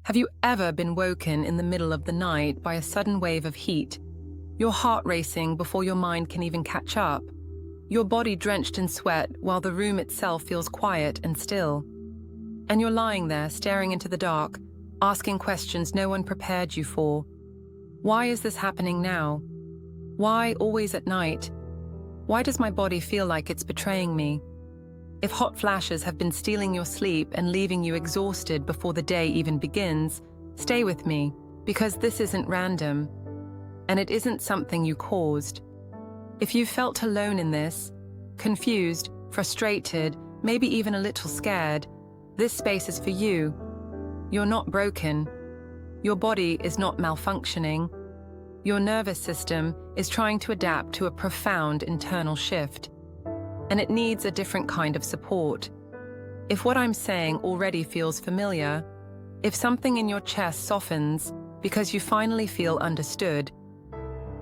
Have you ever been woken in the middle of the night by a sudden wave of heat, your heart racing before your mind can even catch up, your body drenched in sweat while the room itself feels quiet and still? And you're lying there staring into the dark, asking questions no one prepared you for. Why is this happening now? Why always at night? Why does my body feel like it's betraying me? If hot flashes have been stealing your sleep and leaving you exhausted before the day even begins, stay with me, because this isn't random, and it isn't something you caused. If you felt alone in this, confused, frustrated, maybe even a little scared, this space is for you. You're not broken. Your body is not malfunctioning. Your nervous system is trying to adapt to a profound internal shift, and it needs a different kind of support. If what I'm saying already feels familiar, if something in your chest softens because you finally feel understood,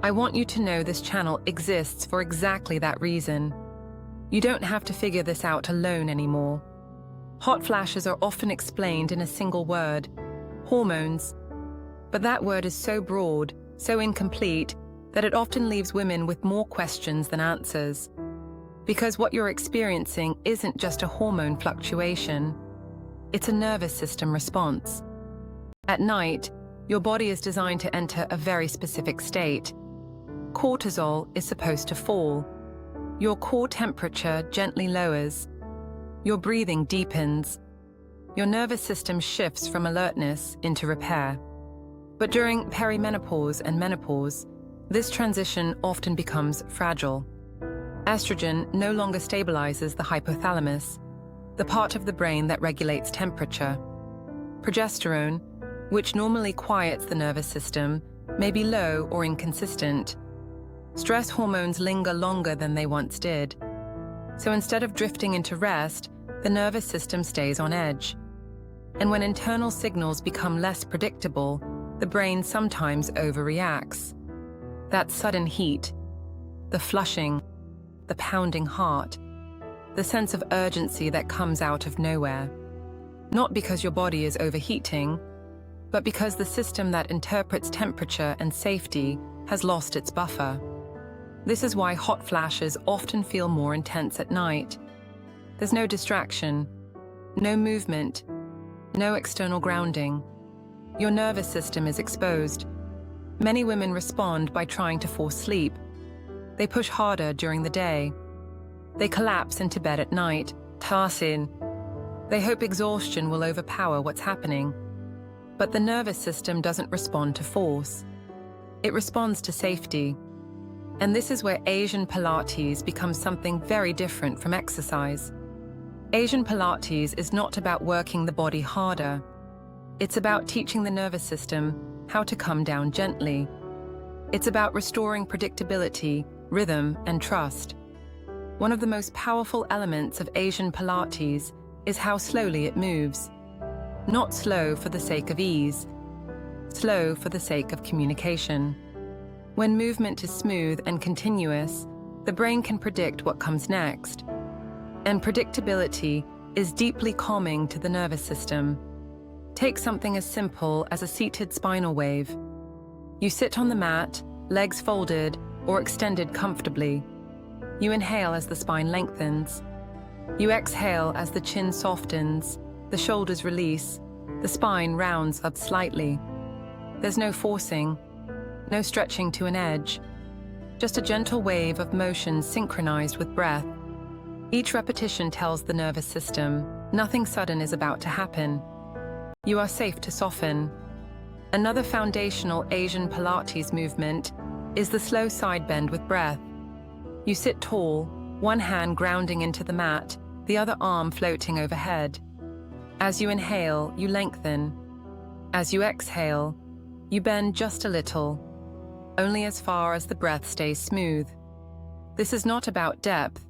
I want you to know this channel exists for exactly that reason. You don't have to figure this out alone anymore. Hot flashes are often explained in a single word: hormones. But that word is so broad, so incomplete, that it often leaves women with more questions than answers. Because what you're experiencing isn't just a hormone fluctuation, it's a nervous system response. At night, your body is designed to enter a very specific state. Cortisol is supposed to fall. Your core temperature gently lowers. Your breathing deepens. Your nervous system shifts from alertness into repair. But during perimenopause and menopause, this transition often becomes fragile. Estrogen no longer stabilizes the hypothalamus, the part of the brain that regulates temperature. Progesterone, which normally quiets the nervous system, may be low or inconsistent. Stress hormones linger longer than they once did. So instead of drifting into rest, the nervous system stays on edge. And when internal signals become less predictable, the brain sometimes overreacts. That sudden heat, the flushing, the pounding heart, the sense of urgency that comes out of nowhere. Not because your body is overheating, but because the system that interprets temperature and safety has lost its buffer. This is why hot flashes often feel more intense at night. There's no distraction, no movement, no external grounding. Your nervous system is exposed. Many women respond by trying to force sleep. They push harder during the day. They collapse into bed at night, tarsin. They hope exhaustion will overpower what's happening. But the nervous system doesn't respond to force. It responds to safety. And this is where Asian Pilates becomes something very different from exercise. Asian Pilates is not about working the body harder. It's about teaching the nervous system how to come down gently. It's about restoring predictability, rhythm, and trust. One of the most powerful elements of Asian Pilates is how slowly it moves. Not slow for the sake of ease, slow for the sake of communication. When movement is smooth and continuous, the brain can predict what comes next. And predictability is deeply calming to the nervous system. Take something as simple as a seated spinal wave. You sit on the mat, legs folded or extended comfortably. You inhale as the spine lengthens. You exhale as the chin softens, the shoulders release, the spine rounds up slightly. There's no forcing, no stretching to an edge, just a gentle wave of motion synchronized with breath. Each repetition tells the nervous system, nothing sudden is about to happen. You are safe to soften. Another foundational Asian Pilates movement is the slow side bend with breath. You sit tall, one hand grounding into the mat, the other arm floating overhead. As you inhale, you lengthen. As you exhale, you bend just a little, only as far as the breath stays smooth. This is not about depth.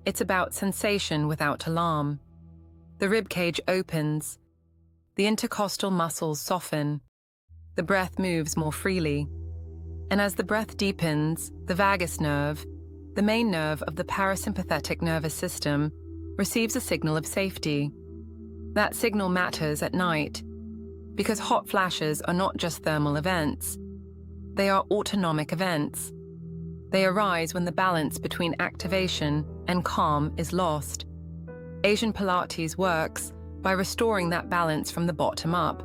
It's about sensation without alarm. The ribcage opens. The intercostal muscles soften. The breath moves more freely. And as the breath deepens, the vagus nerve, the main nerve of the parasympathetic nervous system, receives a signal of safety. That signal matters at night. Because hot flashes are not just thermal events, they are autonomic events. They arise when the balance between activation and calm is lost. Asian Pilates works by restoring that balance from the bottom up.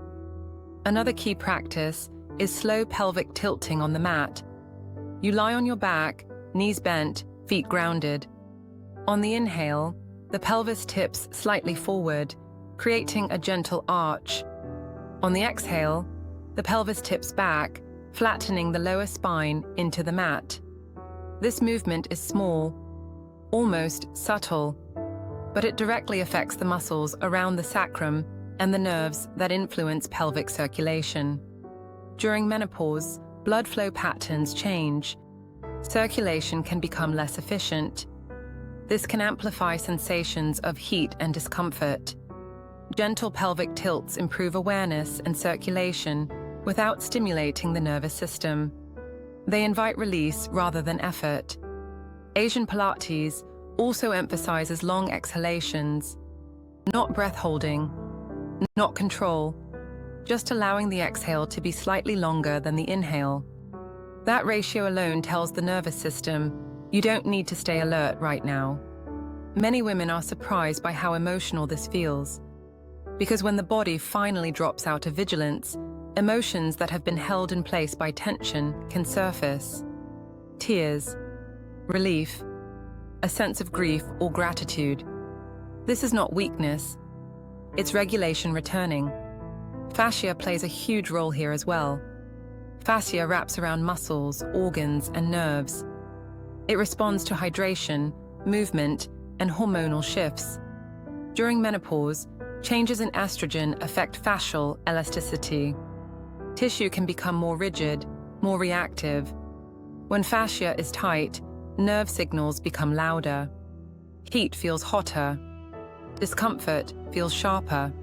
Another key practice is slow pelvic tilting on the mat. You lie on your back, knees bent, feet grounded. On the inhale, the pelvis tips slightly forward, creating a gentle arch. On the exhale, the pelvis tips back, flattening the lower spine into the mat. This movement is small, almost subtle, but it directly affects the muscles around the sacrum and the nerves that influence pelvic circulation. During menopause, blood flow patterns change. Circulation can become less efficient. This can amplify sensations of heat and discomfort. Gentle pelvic tilts improve awareness and circulation without stimulating the nervous system. They invite release rather than effort. Asian Pilates also emphasizes long exhalations, not breath holding, not control, just allowing the exhale to be slightly longer than the inhale. That ratio alone tells the nervous system, you don't need to stay alert right now. Many women are surprised by how emotional this feels, because when the body finally drops out of vigilance, emotions that have been held in place by tension can surface. Tears, relief, a sense of grief or gratitude. This is not weakness, it's regulation returning. Fascia plays a huge role here as well. Fascia wraps around muscles, organs, and nerves. It responds to hydration, movement, and hormonal shifts. During menopause, changes in estrogen affect fascial elasticity. Tissue can become more rigid, more reactive. When fascia is tight, nerve signals become louder. Heat feels hotter. Discomfort feels sharper.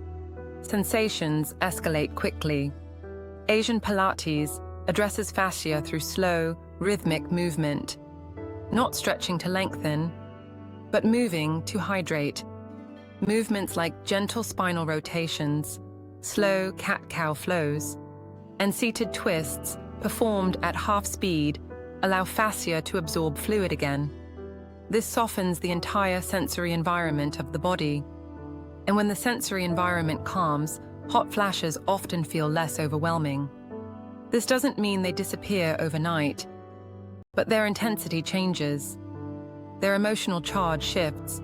Sensations escalate quickly. Asian Pilates addresses fascia through slow, rhythmic movement. Not stretching to lengthen, but moving to hydrate. Movements like gentle spinal rotations, slow cat-cow flows, and seated twists performed at half speed allow fascia to absorb fluid again. This softens the entire sensory environment of the body. And when the sensory environment calms, hot flashes often feel less overwhelming. This doesn't mean they disappear overnight, but their intensity changes. Their emotional charge shifts.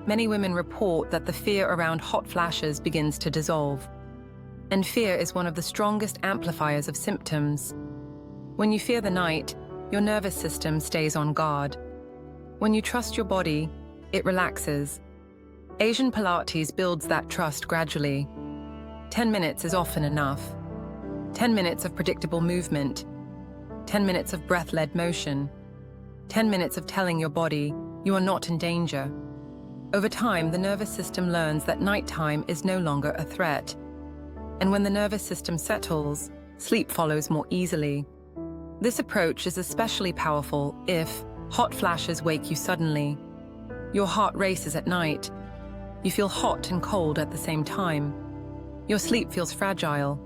Many women report that the fear around hot flashes begins to dissolve. And fear is one of the strongest amplifiers of symptoms. When you fear the night, your nervous system stays on guard. When you trust your body, it relaxes. Asian Pilates builds that trust gradually. 10 minutes is often enough. 10 minutes of predictable movement. 10 minutes of breath-led motion. 10 minutes of telling your body you are not in danger. Over time, the nervous system learns that nighttime is no longer a threat. And when the nervous system settles, sleep follows more easily. This approach is especially powerful if hot flashes wake you suddenly. Your heart races at night. You feel hot and cold at the same time. Your sleep feels fragile.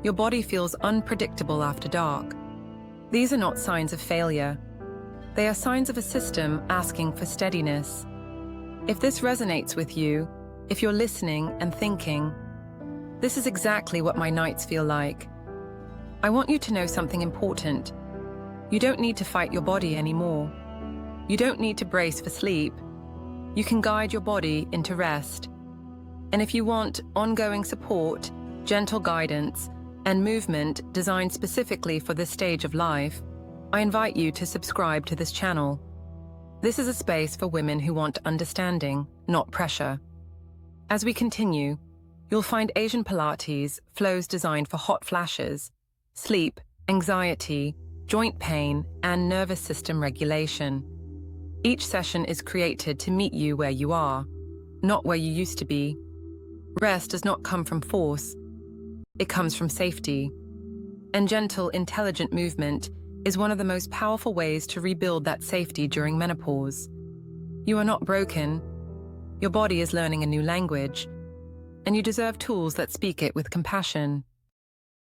Your body feels unpredictable after dark. These are not signs of failure. They are signs of a system asking for steadiness. If this resonates with you, if you're listening and thinking, this is exactly what my nights feel like, I want you to know something important. You don't need to fight your body anymore. You don't need to brace for sleep. You can guide your body into rest. And if you want ongoing support, gentle guidance, and movement designed specifically for this stage of life, I invite you to subscribe to this channel. This is a space for women who want understanding, not pressure. As we continue, you'll find Asian Pilates flows designed for hot flashes, sleep, anxiety, joint pain, and nervous system regulation. Each session is created to meet you where you are, not where you used to be. Rest does not come from force, it comes from safety. And gentle, intelligent movement is one of the most powerful ways to rebuild that safety during menopause. You are not broken. Your body is learning a new language. and you deserve tools that speak it with compassion.